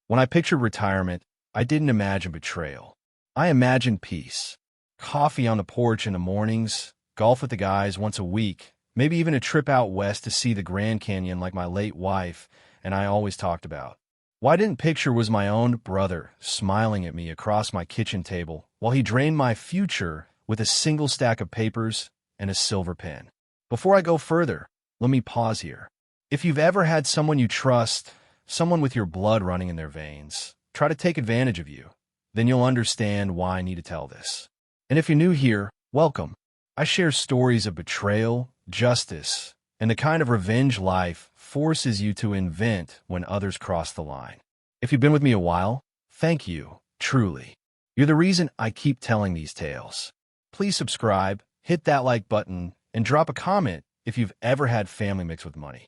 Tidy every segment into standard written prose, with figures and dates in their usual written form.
When I pictured retirement, I didn't imagine betrayal. I imagined peace. Coffee on the porch in the mornings, golf with the guys once a week, maybe even a trip out west to see the Grand Canyon like my late wife and I always talked about. What I didn't picture was my own brother smiling at me across my kitchen table while he drained my future with a single stack of papers and a silver pen. Before I go further, let me pause here. If you've ever had someone you trust, someone with your blood running in their veins, try to take advantage of you, then you'll understand why I need to tell this. And if you're new here, welcome. I share stories of betrayal, justice, and the kind of revenge life forces you to invent when others cross the line. If you've been with me a while, thank you, truly. You're the reason I keep telling these tales. Please subscribe, hit that like button, and drop a comment if you've ever had family mix with money.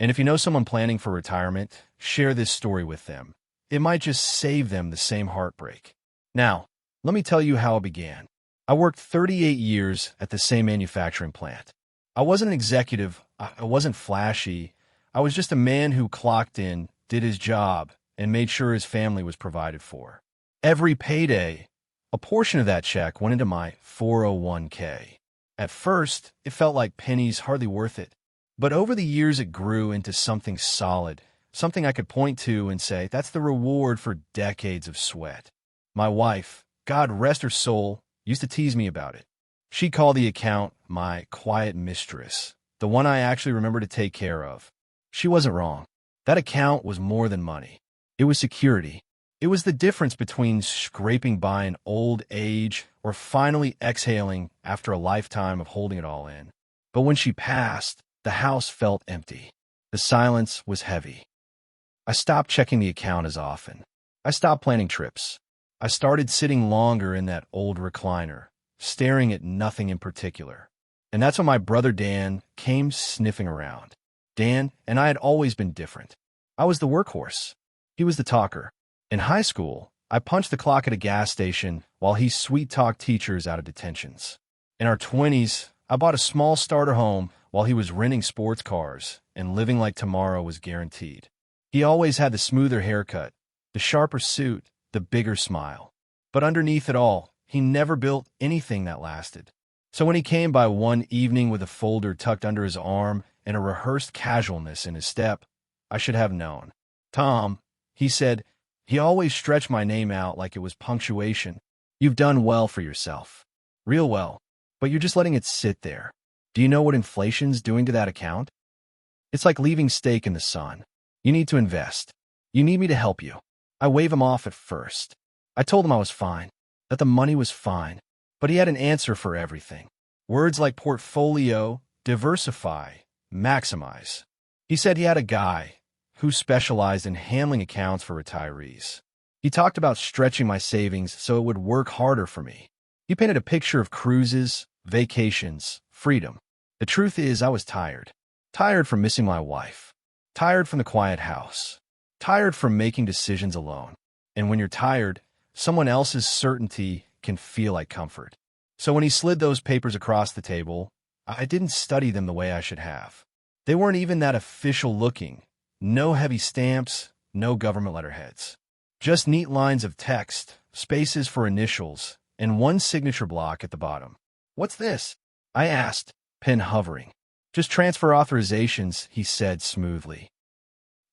And if you know someone planning for retirement, share this story with them. It might just save them the same heartbreak. Now, let me tell you how it began. I worked 38 years at the same manufacturing plant. I wasn't an executive, I wasn't flashy. I was just a man who clocked in, did his job, and made sure his family was provided for. Every payday, a portion of that check went into my 401k. At first, it felt like pennies, hardly worth it. But over the years, it grew into something solid, something I could point to and say, that's the reward for decades of sweat. My wife, God rest her soul, used to tease me about it. She called the account my quiet mistress, the one I actually remember to take care of. She wasn't wrong. That account was more than money. It was security. It was the difference between scraping by in old age or finally exhaling after a lifetime of holding it all in. But when she passed, the house felt empty. The silence was heavy. I stopped checking the account as often. I stopped planning trips. I started sitting longer in that old recliner, staring at nothing in particular. And that's when my brother Dan came sniffing around. Dan and I had always been different. I was the workhorse. He was the talker. In high school, I punched the clock at a gas station while he sweet-talked teachers out of detentions. In our 20s, I bought a small starter home while he was renting sports cars and living like tomorrow was guaranteed. He always had the smoother haircut, the sharper suit, the bigger smile. But underneath it all, he never built anything that lasted. So when he came by one evening with a folder tucked under his arm and a rehearsed casualness in his step, I should have known. Tom, he said, he always stretched my name out like it was punctuation. You've done well for yourself. Real well. But you're just letting it sit there. Do you know what inflation's doing to that account? It's like leaving steak in the sun. You need to invest. You need me to help you. I wave him off at first. I told him I was fine, that the money was fine, but he had an answer for everything. Words like portfolio, diversify, maximize. He said he had a guy who specialized in handling accounts for retirees. He talked about stretching my savings so it would work harder for me. He painted a picture of cruises, vacations, freedom. The truth is, I was tired. Tired from missing my wife. Tired from the quiet house. Tired from making decisions alone. And when you're tired, someone else's certainty can feel like comfort. So when he slid those papers across the table, I didn't study them the way I should have. They weren't even that official looking. No heavy stamps, no government letterheads. Just neat lines of text, spaces for initials, and one signature block at the bottom. What's this? I asked, pen hovering. Just transfer authorizations, he said smoothly.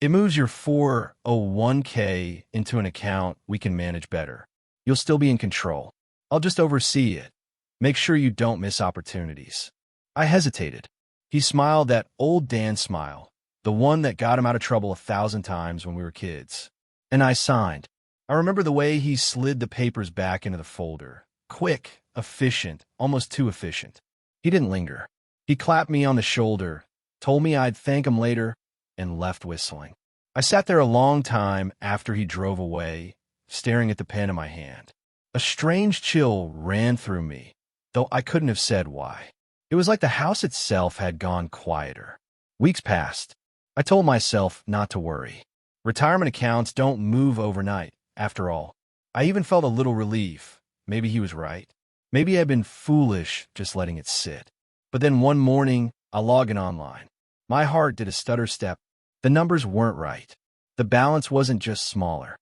It moves your 401k into an account we can manage better. You'll still be in control. I'll just oversee it. Make sure you don't miss opportunities. I hesitated. He smiled that old Dan smile, the one that got him out of trouble 1,000 times when we were kids. And I signed. I remember the way he slid the papers back into the folder. Quick, efficient, almost too efficient. He didn't linger. He clapped me on the shoulder, told me I'd thank him later, and left whistling. I sat there a long time after he drove away, staring at the pen in my hand. A strange chill ran through me, though I couldn't have said why. It was like the house itself had gone quieter. Weeks passed. I told myself not to worry. Retirement accounts don't move overnight, after all. I even felt a little relief. Maybe he was right. Maybe I'd been foolish just letting it sit. But then one morning, I logged in online. My heart did a stutter step. The numbers weren't right. The balance wasn't just smaller.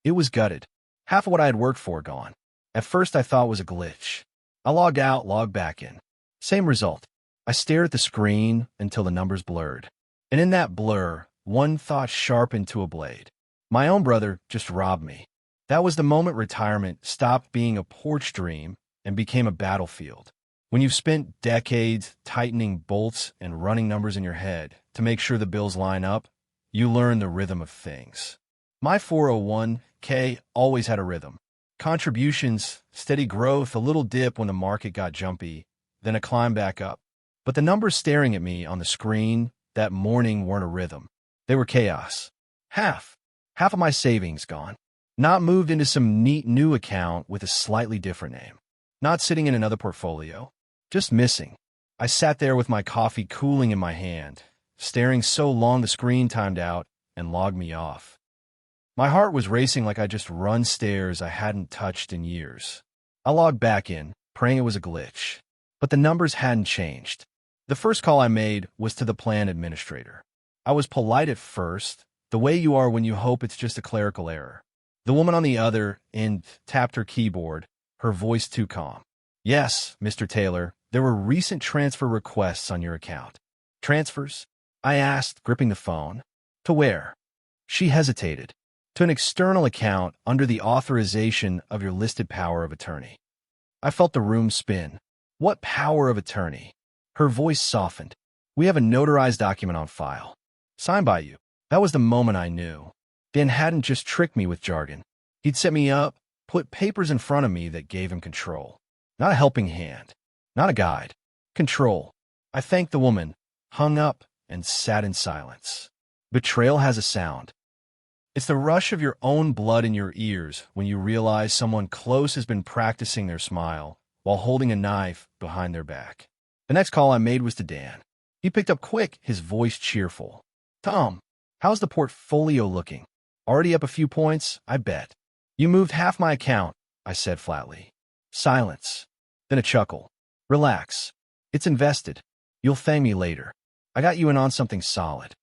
It was gutted. Half of what I had worked for gone. At first I thought it was a glitch. I logged out, logged back in. Same result. I stared at the screen until the numbers blurred. And in that blur, one thought sharpened to a blade. My own brother just robbed me. That was the moment retirement stopped being a porch dream and became a battlefield. When you've spent decades tightening bolts and running numbers in your head to make sure the bills line up, you learn the rhythm of things. My 401k always had a rhythm. Contributions, steady growth, a little dip when the market got jumpy, then a climb back up. But the numbers staring at me on the screen that morning weren't a rhythm. They were chaos. Half of my savings gone. Not moved into some neat new account with a slightly different name. Not sitting in another portfolio. Just missing. I sat there with my coffee cooling in my hand, staring so long the screen timed out and logged me off. My heart was racing like I just run stairs I hadn't touched in years. I logged back in, praying it was a glitch. But the numbers hadn't changed. The first call I made was to the plan administrator. I was polite at first, the way you are when you hope it's just a clerical error. The woman on the other end tapped her keyboard, her voice too calm. Yes, Mr. Taylor, there were recent transfer requests on your account. Transfers? I asked, gripping the phone. To where? She hesitated. To an external account under the authorization of your listed power of attorney. I felt the room spin. What power of attorney? Her voice softened. We have a notarized document on file. Signed by you. That was the moment I knew. Dan hadn't just tricked me with jargon. He'd set me up, put papers in front of me that gave him control. Not a helping hand. Not a guide. Control. I thanked the woman, hung up, and sat in silence. Betrayal has a sound. It's the rush of your own blood in your ears when you realize someone close has been practicing their smile while holding a knife behind their back. The next call I made was to Dan. He picked up quick, his voice cheerful. Tom, how's the portfolio looking? Already up a few points, I bet. You moved half my account, I said flatly. Silence. Then a chuckle. Relax. It's invested. You'll thank me later. I got you in on something solid.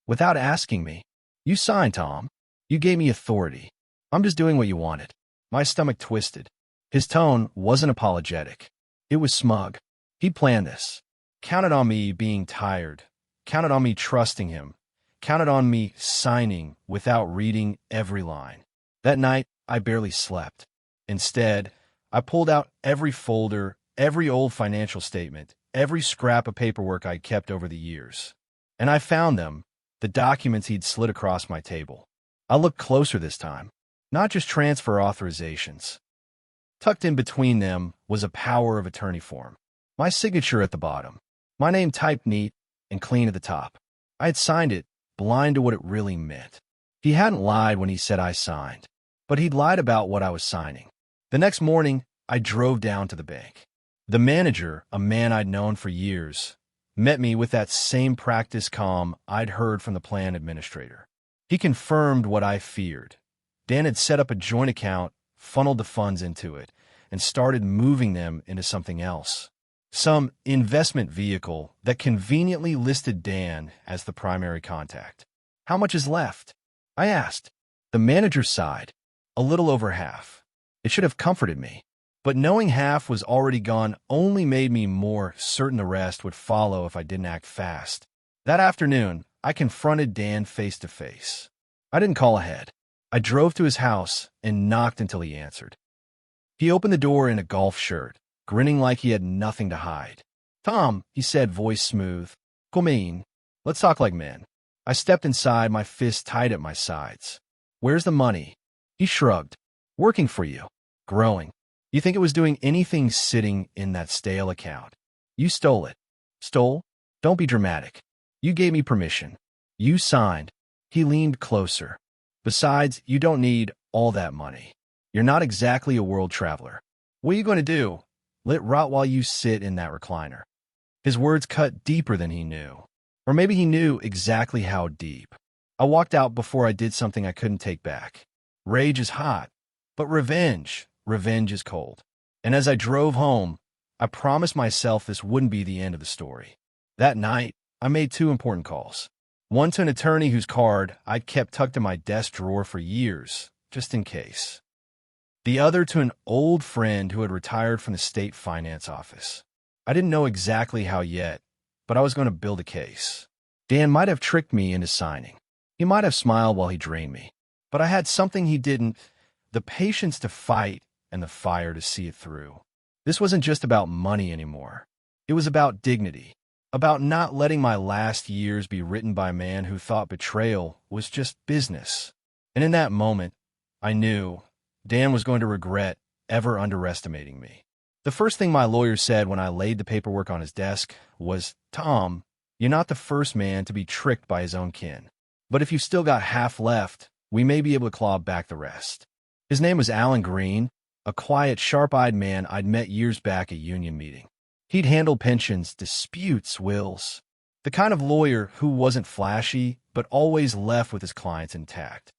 Without asking me. You signed, Tom. You gave me authority. I'm just doing what you wanted. My stomach twisted. His tone wasn't apologetic. It was smug. He'd planned this. Counted on me being tired. Counted on me trusting him. Counted on me signing without reading every line. That night, I barely slept. Instead, I pulled out every folder, every old financial statement, every scrap of paperwork I'd kept over the years. And I found them, the documents he'd slid across my table. I looked closer this time. Not just transfer authorizations. Tucked in between them was a power of attorney form. My signature at the bottom. My name typed neat and clean at the top. I had signed it, blind to what it really meant. He hadn't lied when he said I signed, but he'd lied about what I was signing. The next morning, I drove down to the bank. The manager, a man I'd known for years, met me with that same practice calm I'd heard from the plan administrator. He confirmed what I feared. Dan had set up a joint account, funneled the funds into it, and started moving them into something else. Some investment vehicle that conveniently listed Dan as the primary contact. How much is left? I asked. The manager sighed. A little over half. It should have comforted me. But knowing half was already gone only made me more certain the rest would follow if I didn't act fast. That afternoon, I confronted Dan face to face. I didn't call ahead. I drove to his house and knocked until he answered. He opened the door in a golf shirt, grinning like he had nothing to hide. Tom, he said, voice smooth. Come in. Let's talk like men. I stepped inside, my fists tight at my sides. Where's the money? He shrugged. Working for you. Growing. You think it was doing anything sitting in that stale account? You stole it. Stole? Don't be dramatic. You gave me permission. You signed. He leaned closer. Besides, you don't need all that money. You're not exactly a world traveler. What are you going to do? Let it rot while you sit in that recliner. His words cut deeper than he knew. Or maybe he knew exactly how deep. I walked out before I did something I couldn't take back. Rage is hot, but revenge is cold. And as I drove home, I promised myself this wouldn't be the end of the story. That night, I made 2 important calls. One to an attorney whose card I'd kept tucked in my desk drawer for years, just in case. The other to an old friend who had retired from the state finance office. I didn't know exactly how yet, but I was going to build a case. Dan might have tricked me into signing. He might have smiled while he drained me. But I had something he didn't, the patience to fight and the fire to see it through. This wasn't just about money anymore. It was about dignity, about not letting my last years be written by a man who thought betrayal was just business. And in that moment, I knew Dan was going to regret ever underestimating me. The first thing my lawyer said when I laid the paperwork on his desk was, "Tom, you're not the first man to be tricked by his own kin. But if you've still got half left, we may be able to claw back the rest." His name was Alan Green, a quiet, sharp-eyed man I'd met years back at union meeting. He'd handled pensions, disputes, wills. The kind of lawyer who wasn't flashy, but always left with his clients intact.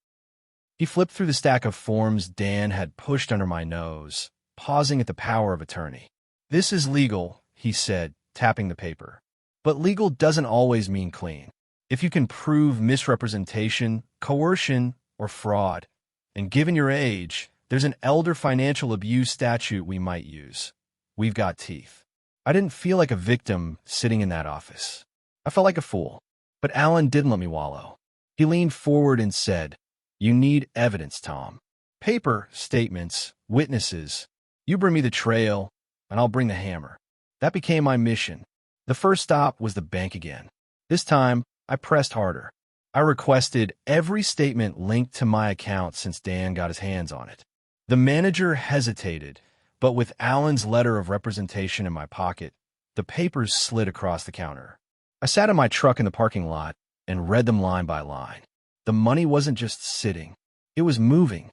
He flipped through the stack of forms Dan had pushed under my nose, pausing at the power of attorney. "This is legal," he said, tapping the paper. "But legal doesn't always mean clean. If you can prove misrepresentation, coercion, or fraud, and given your age, there's an elder financial abuse statute we might use. We've got teeth." I didn't feel like a victim sitting in that office. I felt like a fool. But Alan didn't let me wallow. He leaned forward and said, "You need evidence, Tom. Paper, statements, witnesses. You bring me the trail, and I'll bring the hammer." That became my mission. The first stop was the bank again. This time, I pressed harder. I requested every statement linked to my account since Dan got his hands on it. The manager hesitated, but with Alan's letter of representation in my pocket, the papers slid across the counter. I sat in my truck in the parking lot and read them line by line. The money wasn't just sitting. It was moving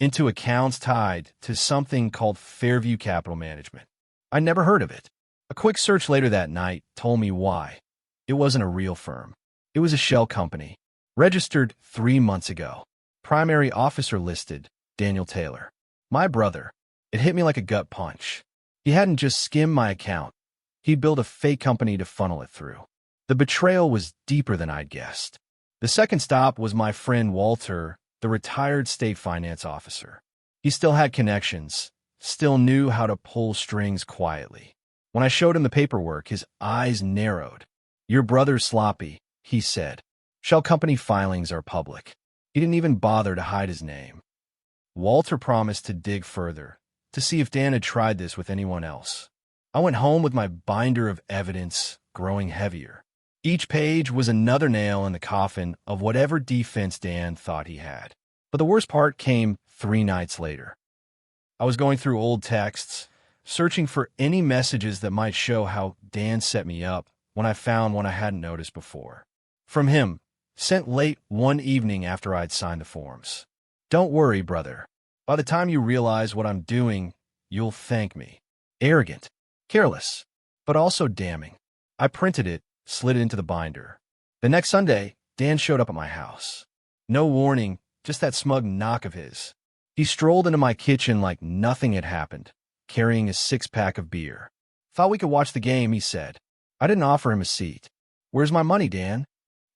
into accounts tied to something called Fairview Capital Management. I'd never heard of it. A quick search later that night told me why. It wasn't a real firm. It was a shell company, registered 3 months ago. Primary officer listed, Daniel Taylor. My brother. It hit me like a gut punch. He hadn't just skimmed my account. He'd built a fake company to funnel it through. The betrayal was deeper than I'd guessed. The second stop was my friend Walter, the retired state finance officer. He still had connections, still knew how to pull strings quietly. When I showed him the paperwork, his eyes narrowed. "Your brother's sloppy," he said. "Shell company filings are public." He didn't even bother to hide his name. Walter promised to dig further, to see if Dan had tried this with anyone else. I went home with my binder of evidence growing heavier. Each page was another nail in the coffin of whatever defense Dan thought he had. But the worst part came 3 nights later. I was going through old texts, searching for any messages that might show how Dan set me up, when I found one I hadn't noticed before. From him, sent late one evening after I'd signed the forms. "Don't worry, brother. By the time you realize what I'm doing, you'll thank me." Arrogant, careless, but also damning. I printed it, slid it into the binder. The next Sunday, Dan showed up at my house. No warning, just that smug knock of his. He strolled into my kitchen like nothing had happened, carrying a 6-pack of beer. "Thought we could watch the game," he said. I didn't offer him a seat. "Where's my money, Dan?"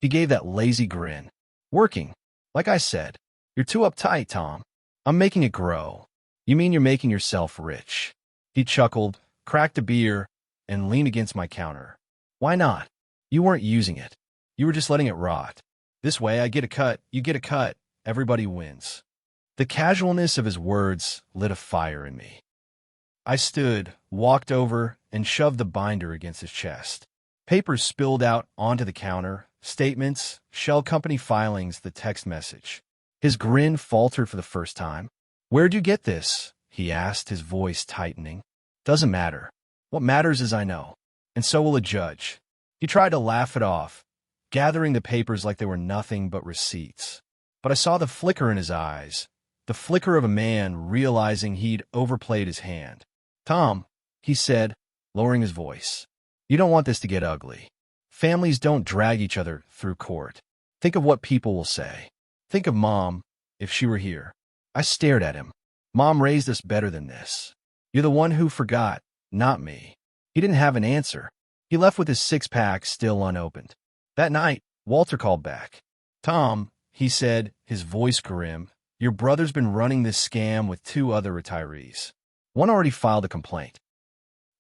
He gave that lazy grin. "Working. Like I said, you're too uptight, Tom. I'm making it grow." "You mean you're making yourself rich?" He chuckled, cracked a beer, and leaned against my counter. "Why not? You weren't using it. You were just letting it rot. This way, I get a cut, you get a cut, everybody wins." The casualness of his words lit a fire in me. I stood, walked over, and shoved the binder against his chest. Papers spilled out onto the counter, statements, shell company filings, the text message. His grin faltered for the first time. "Where'd you get this?" he asked, his voice tightening. "Doesn't matter. What matters is I know. And so will a judge." He tried to laugh it off, gathering the papers like they were nothing but receipts. But I saw the flicker in his eyes, the flicker of a man realizing he'd overplayed his hand. "Tom," he said, lowering his voice, "you don't want this to get ugly. Families don't drag each other through court. Think of what people will say. Think of Mom, if she were here." I stared at him. "Mom raised us better than this. You're the one who forgot, not me." He didn't have an answer. He left with his 6-pack still unopened. That night, Walter called back. "Tom," he said, his voice grim, "your brother's been running this scam with two other retirees. One already filed a complaint.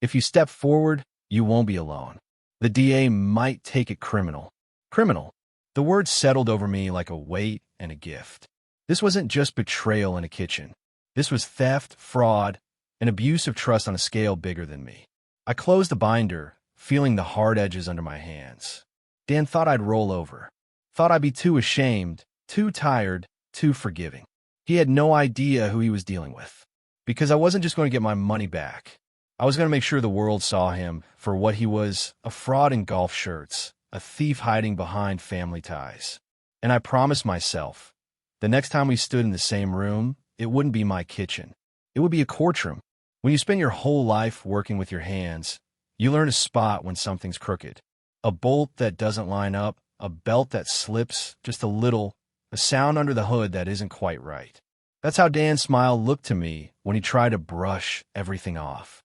If you step forward, you won't be alone. The DA might take it criminal." Criminal. The word settled over me like a weight and a gift. This wasn't just betrayal in a kitchen. This was theft, fraud, and abuse of trust on a scale bigger than me. I closed the binder, feeling the hard edges under my hands. Dan thought I'd roll over. Thought I'd be too ashamed, too tired, too forgiving. He had no idea who he was dealing with. Because I wasn't just going to get my money back. I was going to make sure the world saw him for what he was, a fraud in golf shirts, a thief hiding behind family ties. And I promised myself, the next time we stood in the same room, it wouldn't be my kitchen. It would be a courtroom. When you spend your whole life working with your hands, you learn to spot when something's crooked. A bolt that doesn't line up, a belt that slips just a little, a sound under the hood that isn't quite right. That's how Dan's smile looked to me when he tried to brush everything off.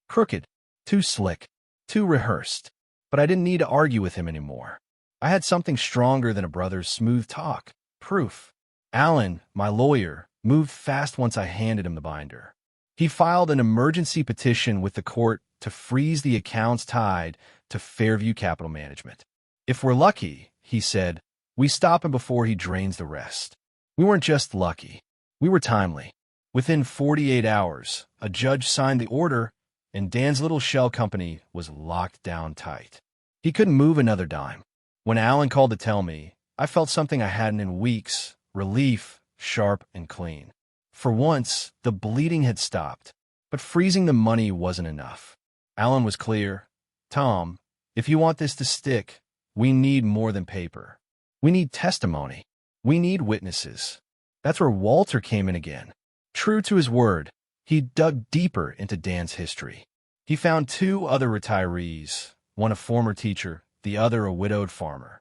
Crooked, too slick, too rehearsed. But I didn't need to argue with him anymore. I had something stronger than a brother's smooth talk, proof. Alan, my lawyer, moved fast once I handed him the binder. He filed an emergency petition with the court to freeze the accounts tied to Fairview Capital Management. If we're lucky, he said, we stop him before he drains the rest. We weren't just lucky. We were timely. Within 48 hours, a judge signed the order, and Dan's little shell company was locked down tight. He couldn't move another dime. When Alan called to tell me, I felt something I hadn't in weeks, relief, sharp and clean. For once, the bleeding had stopped, but freezing the money wasn't enough. Alan was clear. Tom, if you want this to stick, we need more than paper. We need testimony. We need witnesses. That's where Walter came in again. True to his word, he dug deeper into Dan's history. He found two other retirees, one a former teacher, the other a widowed farmer,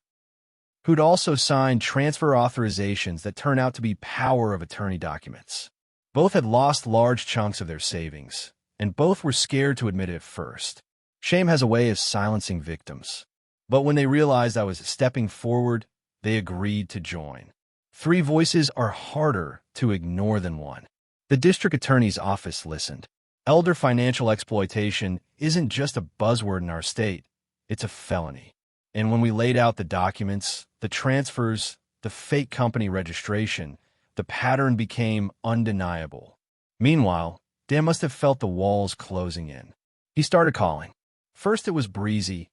who'd also signed transfer authorizations that turned out to be power of attorney documents. Both had lost large chunks of their savings, and both were scared to admit it at first. Shame has a way of silencing victims. But when they realized I was stepping forward, they agreed to join. 3 voices are harder to ignore than one. The district attorney's office listened. Elder financial exploitation isn't just a buzzword in our state, it's a felony. And when we laid out the documents, the transfers, the fake company registration, the pattern became undeniable. Meanwhile, Dan must have felt the walls closing in. He started calling. First it was breezy.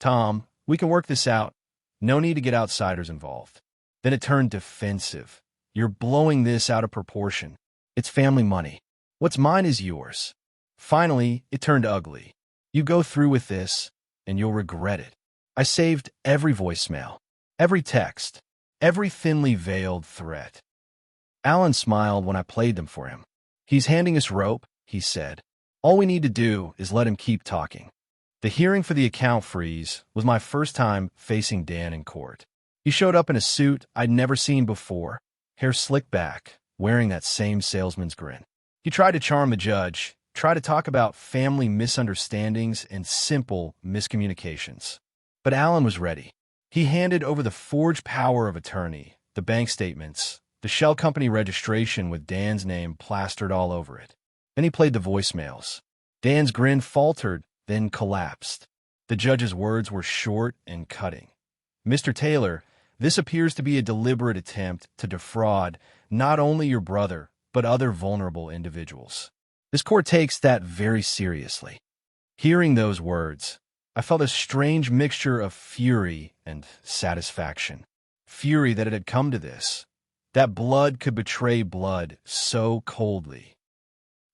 Tom, we can work this out. No need to get outsiders involved. Then it turned defensive. You're blowing this out of proportion. It's family money. What's mine is yours. Finally, it turned ugly. You go through with this, and you'll regret it. I saved every voicemail, every text, every thinly veiled threat. Alan smiled when I played them for him. He's handing us rope, he said. All we need to do is let him keep talking. The hearing for the account freeze was my first time facing Dan in court. He showed up in a suit I'd never seen before, hair slicked back, wearing that same salesman's grin. He tried to charm the judge, tried to talk about family misunderstandings and simple miscommunications. But Alan was ready. He handed over the forged power of attorney, the bank statements, the shell company registration with Dan's name plastered all over it. Then he played the voicemails. Dan's grin faltered, then collapsed. The judge's words were short and cutting. Mr. Taylor, this appears to be a deliberate attempt to defraud not only your brother, but other vulnerable individuals. This court takes that very seriously. Hearing those words, I felt a strange mixture of fury and satisfaction. Fury that it had come to this, that blood could betray blood so coldly.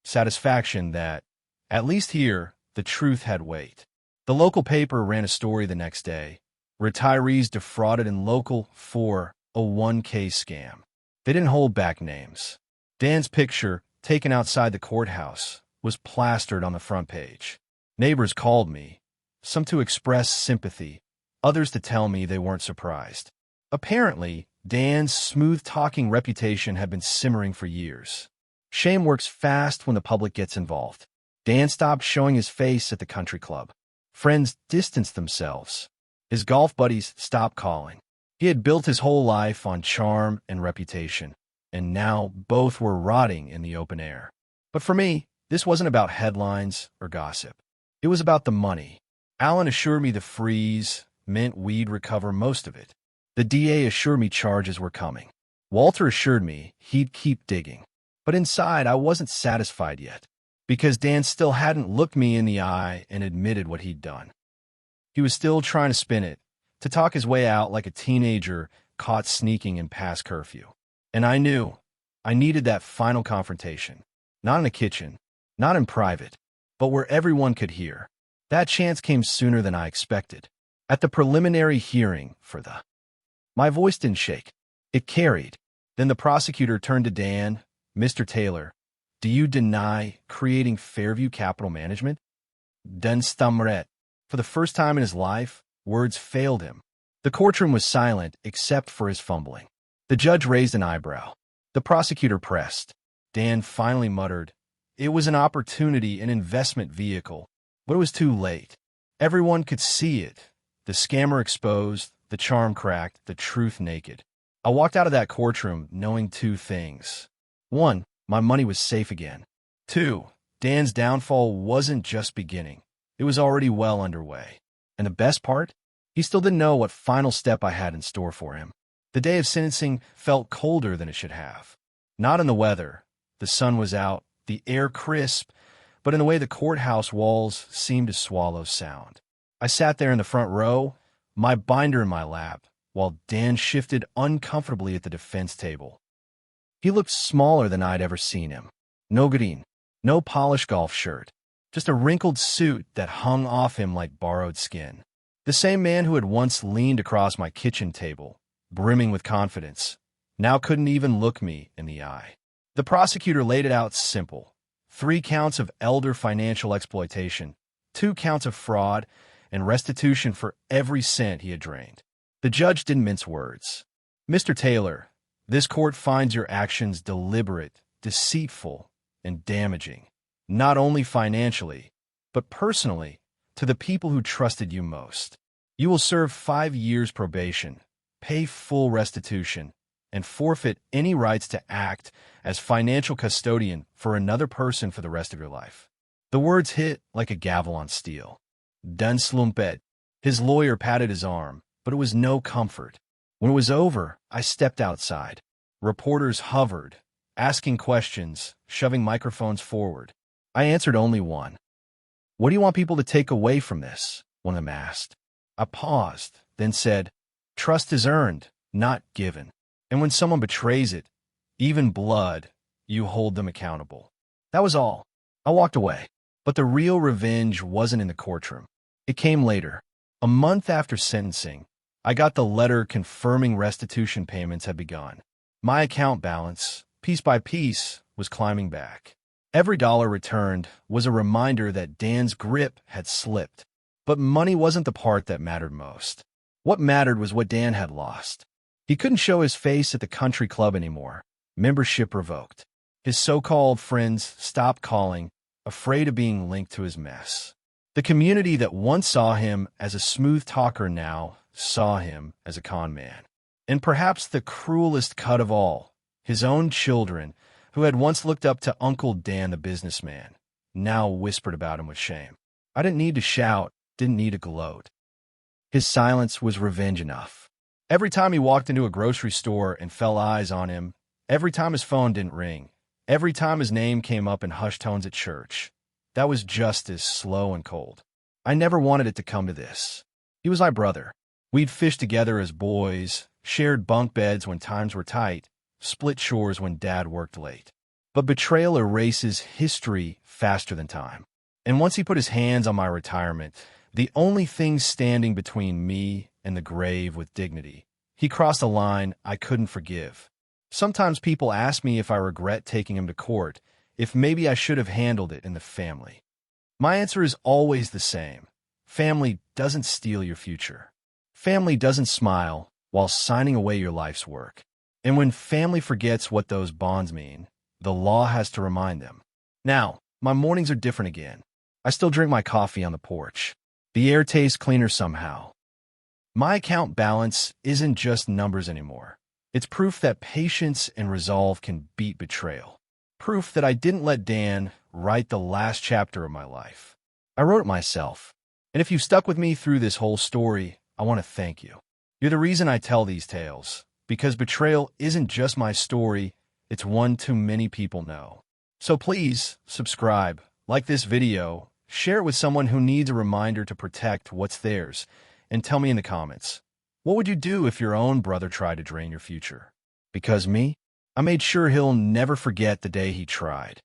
Satisfaction that, at least here, the truth had weight. The local paper ran a story the next day. Retirees defrauded in local for a 1K scam. They didn't hold back names. Dan's picture, taken outside the courthouse, was plastered on the front page. Neighbors called me, some to express sympathy, others to tell me they weren't surprised. Apparently, Dan's smooth-talking reputation had been simmering for years. Shame works fast when the public gets involved. Dan stopped showing his face at the country club. Friends distanced themselves. His golf buddies stopped calling. He had built his whole life on charm and reputation, and now both were rotting in the open air. But for me, this wasn't about headlines or gossip. It was about the money. Alan assured me the freeze meant we'd recover most of it. The DA assured me charges were coming. Walter assured me he'd keep digging. But inside, I wasn't satisfied yet, because Dan still hadn't looked me in the eye and admitted what he'd done. He was still trying to spin it, to talk his way out like a teenager caught sneaking in past curfew. And I knew I needed that final confrontation. Not in the kitchen, not in private, but where everyone could hear. That chance came sooner than I expected. At the preliminary hearing My voice didn't shake. It carried. Then the prosecutor turned to Dan. Mr. Taylor, do you deny creating Fairview Capital Management? Dan stammered. For the first time in his life, words failed him. The courtroom was silent except for his fumbling. The judge raised an eyebrow. The prosecutor pressed. Dan finally muttered, "It was an opportunity, an investment vehicle." But it was too late. Everyone could see it. The scammer exposed, the charm cracked, the truth naked. I walked out of that courtroom knowing two things. 1, my money was safe again. 2, Dan's downfall wasn't just beginning. It was already well underway. And the best part? He still didn't know what final step I had in store for him. The day of sentencing felt colder than it should have. Not in the weather. The sun was out, the air crisp, but in the way the courthouse walls seemed to swallow sound. I sat there in the front row, my binder in my lap, while Dan shifted uncomfortably at the defense table. He looked smaller than I'd ever seen him. No green, no polished golf shirt, just a wrinkled suit that hung off him like borrowed skin. The same man who had once leaned across my kitchen table, brimming with confidence, now couldn't even look me in the eye. The prosecutor laid it out simple. 3 counts of elder financial exploitation, 2 counts of fraud, and restitution for every cent he had drained. The judge didn't mince words. Mr. Taylor, this court finds your actions deliberate, deceitful, and damaging, not only financially, but personally, to the people who trusted you most. You will serve 5 years probation, pay full restitution, and forfeit any rights to act as financial custodian for another person for the rest of your life. The words hit like a gavel on steel. Dan slumped. His lawyer patted his arm, but it was no comfort. When it was over, I stepped outside. Reporters hovered, asking questions, shoving microphones forward. I answered only one. "What do you want people to take away from this?" one of them asked. I paused, then said, "Trust is earned, not given. And when someone betrays it, even blood, you hold them accountable." That was all. I walked away. But the real revenge wasn't in the courtroom. It came later. A month after sentencing, I got the letter confirming restitution payments had begun. My account balance, piece by piece, was climbing back. Every dollar returned was a reminder that Dan's grip had slipped. But money wasn't the part that mattered most. What mattered was what Dan had lost. He couldn't show his face at the country club anymore. Membership revoked. His so-called friends stopped calling, afraid of being linked to his mess. The community that once saw him as a smooth talker now saw him as a con man. And perhaps the cruelest cut of all, his own children, who had once looked up to Uncle Dan the businessman, now whispered about him with shame. I didn't need to shout, didn't need to gloat. His silence was revenge enough. Every time he walked into a grocery store and fell eyes on him, every time his phone didn't ring, every time his name came up in hushed tones at church, that was justice, slow and cold. I never wanted it to come to this. He was my brother. We'd fished together as boys, shared bunk beds when times were tight, split chores when Dad worked late. But betrayal erases history faster than time. And once he put his hands on my retirement, the only thing standing between me and the grave with dignity, he crossed a line I couldn't forgive. Sometimes people ask me if I regret taking him to court, if maybe I should have handled it in the family. My answer is always the same. Family doesn't steal your future. Family doesn't smile while signing away your life's work. And when family forgets what those bonds mean, the law has to remind them. Now, my mornings are different again. I still drink my coffee on the porch. The air tastes cleaner somehow. My account balance isn't just numbers anymore. It's proof that patience and resolve can beat betrayal. Proof that I didn't let Dan write the last chapter of my life. I wrote it myself. And if you've stuck with me through this whole story, I want to thank you. You're the reason I tell these tales, because betrayal isn't just my story, it's one too many people know. So please, subscribe, like this video, share it with someone who needs a reminder to protect what's theirs, and tell me in the comments, what would you do if your own brother tried to drain your future? Because me, I made sure he'll never forget the day he tried.